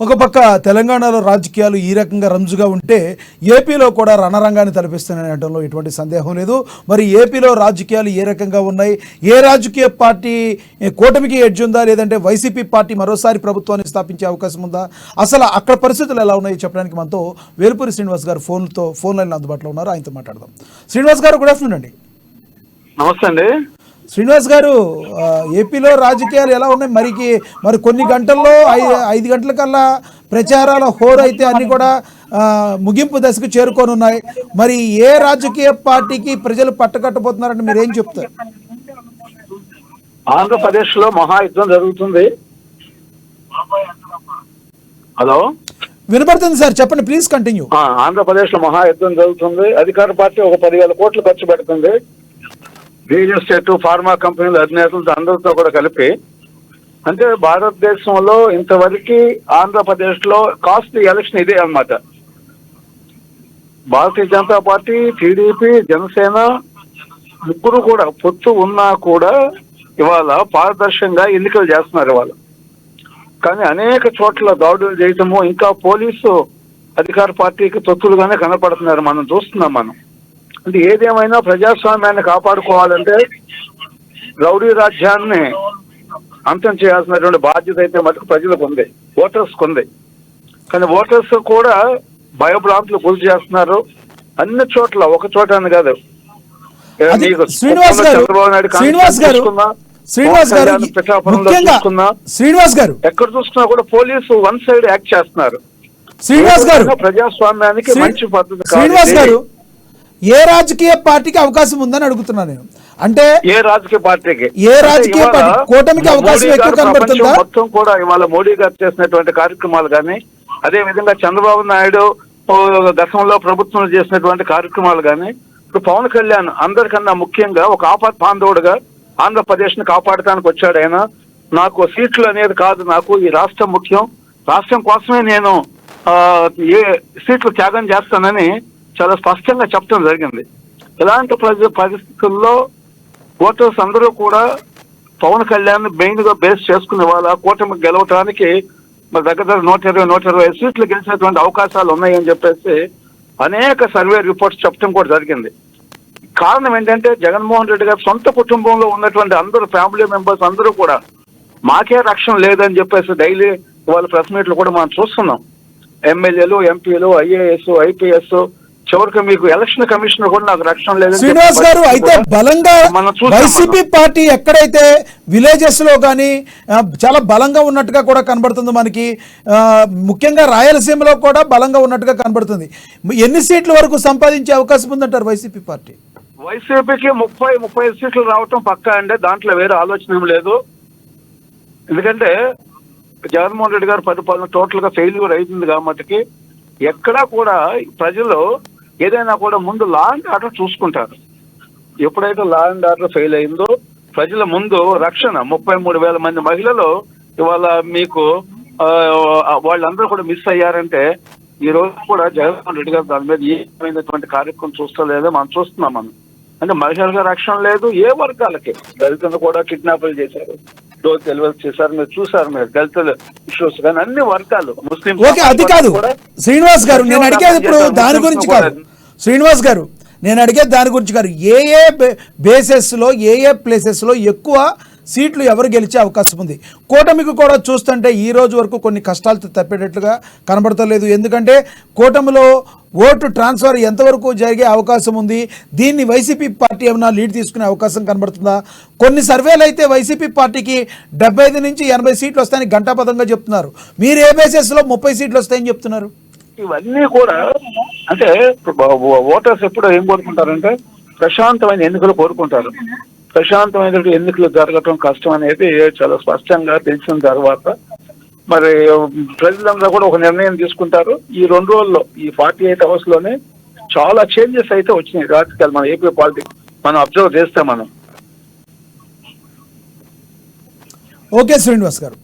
ఒక పక్క తెలంగాణలో రాజకీయాలు ఈ రకంగా రంజుగా ఉంటే ఏపీలో కూడా రణరంగాన్ని తలపిస్తున్నాయనటంలో ఎటువంటి సందేహం లేదు. మరి ఏపీలో రాజకీయాలు ఏ రకంగా ఉన్నాయి, ఏ రాజకీయ పార్టీ కూటమికి ఎడ్జ్ ఉందా, లేదంటే వైసీపీ పార్టీ మరోసారి ప్రభుత్వాన్ని స్థాపించే అవకాశం ఉందా, అసలు అక్కడ పరిస్థితులు ఎలా ఉన్నాయి చెప్పడానికి మనతో వేలుపూరి శ్రీనివాస్ గారు ఫోన్ లైన్ అందుబాటులో ఉన్నారు. ఆయనతో మాట్లాడదాం. శ్రీనివాస్ గారు, గుడ్ ఆఫ్టర్నూన్ అండి. నమస్తే అండి. శ్రీనివాస్ గారు, ఏపీలో రాజకీయాలు ఎలా ఉన్నాయి? మరి కొన్ని గంటల్లో 5 గంటల కల్లా ప్రచారాల హోరు అయితే అన్ని కూడా ముగింపు దశకు చేరుకొని ఉన్నాయి. మరి ఏ రాజకీయ పార్టీకి ప్రజలు పట్టకట్టబోతున్నారంటే మీరేం చెప్తారు? ఆంధ్రప్రదేశ్ లో మహాయుద్ధం జరుగుతుంది. హలో, వినపడుతుంది సార్, చెప్పండి, ప్లీజ్ కంటిన్యూ. ఆంధ్రప్రదేశ్ లో మహాయుద్ధం జరుగుతుంది. అధికార పార్టీ ఒక 10,000 కోట్లు ఖర్చు పెడుతుంది. రియల్ ఎస్టేట్, ఫార్మా కంపెనీల అధినేతలతో అందరితో కూడా కలిపి. అంటే భారతదేశంలో ఇంతవరకు ఆంధ్రప్రదేశ్ లో కాస్ట్ ఎలక్షన్ ఇదే అన్నమాట. భారతీయ జనతా పార్టీ, టీడీపీ, జనసేన ముగ్గురు కూడా పొత్తు ఉన్నా కూడా ఇవాళ పారదర్శకంగా ఎన్నికలు చేస్తున్నారు ఇవాళ. కానీ అనేక చోట్ల దాడులు చేయటము, ఇంకా పోలీసు అధికార పార్టీకి తొత్తులుగానే కనపడుతున్నారు. మనం చూస్తున్నాం. అంటే ఏదేమైనా ప్రజాస్వామ్యాన్ని కాపాడుకోవాలంటే రౌడీ రాజ్యాన్ని అంతం చేయాల్సినటువంటి బాధ్యత అయితే మటుకు ప్రజలకు ఉంది, ఓటర్స్కి ఉంది. కానీ ఓటర్స్ కూడా భయభ్రాంతులు గురి చేస్తున్నారు అన్ని చోట్ల, ఒక చోట అని కాదు. ఎక్కడ చూసుకున్నా కూడా పోలీసు వన్ సైడ్ యాక్ట్ చేస్తున్నారు. ప్రజాస్వామ్యానికి మంచి పద్ధతి. శ్రీనివాస్ గారు, ఏ రాజకీయ పార్టీకి అవకాశం ఉందని అడుగుతున్నాను నేను. అంటే ఏ రాజకీయ పార్టీకి, కూటమికి అవకాశం ఎక్కువ కనబడుతుందా? మొత్తం కూడా ఇవాళ మోడీ గారు చేసినటువంటి కార్యక్రమాలు కానీ, అదే విధంగా చంద్రబాబు నాయుడు గతంలో ప్రభుత్వం చేసినటువంటి కార్యక్రమాలు కానీ, ఇప్పుడు పవన్ కళ్యాణ్ అందరికన్నా ముఖ్యంగా ఒక ఆపత్ బాంధవుడుగా ఆంధ్రప్రదేశ్ ని కాపాడటానికి వచ్చాడు. ఆయన నాకు సీట్లు అనేది కాదు, నాకు ఈ రాష్ట్రం ముఖ్యం, రాష్ట్రం కోసమే నేను ఏ సీట్లు త్యాగం చేస్తానని చాలా స్పష్టంగా చెప్పడం జరిగింది. ఇలాంటి పరిస్థితుల్లో ఓటర్స్ అందరూ కూడా పవన్ కళ్యాణ్ మెయిన్ గా బేస్ చేసుకునే వాళ్ళ కూటమి గెలవటానికి మరి దగ్గర 120 సీట్లు గెలిచేటువంటి అవకాశాలు ఉన్నాయని చెప్పేసి అనేక సర్వే రిపోర్ట్స్ చెప్పడం కూడా జరిగింది. కారణం ఏంటంటే జగన్మోహన్ రెడ్డి గారి సొంత కుటుంబంలో ఉన్నటువంటి అందరూ ఫ్యామిలీ మెంబర్స్ అందరూ కూడా మాకే రక్షణ లేదని చెప్పేసి డైలీ వాళ్ళ ప్రెస్ మీట్లు కూడా మనం చూస్తున్నాం. ఎమ్మెల్యేలు, ఎంపీలు, ఐఏఎస్, ఐపీఎస్, చివరికి మీకు ఎలక్షన్ కమిషనర్ కూడా నాకు రక్షణ లేదు. శ్రీనివాస్ గారు, అయితే బలంగా వైసీపీ పార్టీ ఎక్కడైతే విలేజెస్ లో కానీ చాలా బలంగా ఉన్నట్టుగా కూడా కనబడుతుంది మనకి. ముఖ్యంగా రాయలసీమలో కూడా బలంగా ఉన్నట్టుగా కనబడుతుంది. ఎన్ని సీట్ల వరకు సంపాదించే అవకాశం ఉందంటారు వైసీపీ పార్టీ? వైసీపీకి 30 సీట్లు రావటం పక్కా అండి, దాంట్లో వేరే ఆలోచన లేదు. ఎందుకంటే జగన్మోహన్ రెడ్డి గారు పరిపాలన టోటల్ గా ఫెయిల్యూర్ అవుతుంది కాబట్టి ఎక్కడా కూడా ప్రజలు ఏదైనా కూడా ముందు లా అండ్ ఆర్డర్ చూసుకుంటారు. ఎప్పుడైతే లా అండ్ ఆర్డర్ ఫెయిల్ అయిందో ప్రజల ముందు రక్షణ 33,000 మంది మహిళలు ఇవాళ మీకు వాళ్ళందరూ కూడా మిస్ అయ్యారంటే ఈ రోజు కూడా జగన్మోహన్ రెడ్డి గారు దాని మీద ఏమైనటువంటి కార్యక్రమం చూస్తలేదో మనం చూస్తున్నాం. అంటే మహిళలకు రక్షణ లేదు. ఏ వర్గాలకి, దళితులు కూడా కిడ్నాపులు చేశారు, డెలివరీ చేశారు, మీరు చూసారు, మీరు దళితులు ఇష్యూస్ కానీ అన్ని వర్గాలు, ముస్లిం. అది కాదు శ్రీనివాస్ గారు, నేను అడిగేది ఇప్పుడు దాని గురించి కాదు. శ్రీనివాస్ గారు, నేను అడిగేది దాని గురించి కాదు. ఏ బేసెస్ లో, ఏ ప్లేసెస్ లో ఎక్కువ సీట్లు ఎవరు గెలిచే అవకాశం ఉంది? కూటమికి కూడా చూస్తుంటే ఈ రోజు వరకు కొన్ని కష్టాలు తప్పేటట్లుగా కనబడతలేదు. ఎందుకంటే కూటమిలో ఓటు ట్రాన్స్ఫర్ ఎంతవరకు జరిగే అవకాశం ఉంది? దీన్ని వైసీపీ పార్టీ ఏమైనా లీడ్ తీసుకునే అవకాశం కనబడుతుందా? కొన్ని సర్వేలు అయితే వైసీపీ పార్టీకి 75 నుంచి 80 సీట్లు వస్తాయని ఘంటాపథంగా చెప్తున్నారు. మీరు ఏ బేసెస్లో 30 సీట్లు వస్తాయని చెప్తున్నారు? ఇవన్నీ కూడా అంటే ఓటర్స్ ఎప్పుడు ఏం కోరుకుంటారంటే ప్రశాంతమైన ఎన్నికలు కోరుకుంటారు. ప్రశాంతమైన ఎన్నికలు జరగటం కష్టం అనేది చాలా స్పష్టంగా తెలిసిన తర్వాత మరి ప్రజలందరూ కూడా ఒక నిర్ణయం తీసుకుంటారు. ఈ 2 రోజుల్లో, ఈ 48 అవర్స్ లోనే చాలా చేంజెస్ అయితే వచ్చినాయి రాజకీయాలు. మన ఏపీ పాలిటిక్స్ మనం అబ్జర్వ్ చేస్తే మనం. ఓకే శ్రీనివాస్ గారు.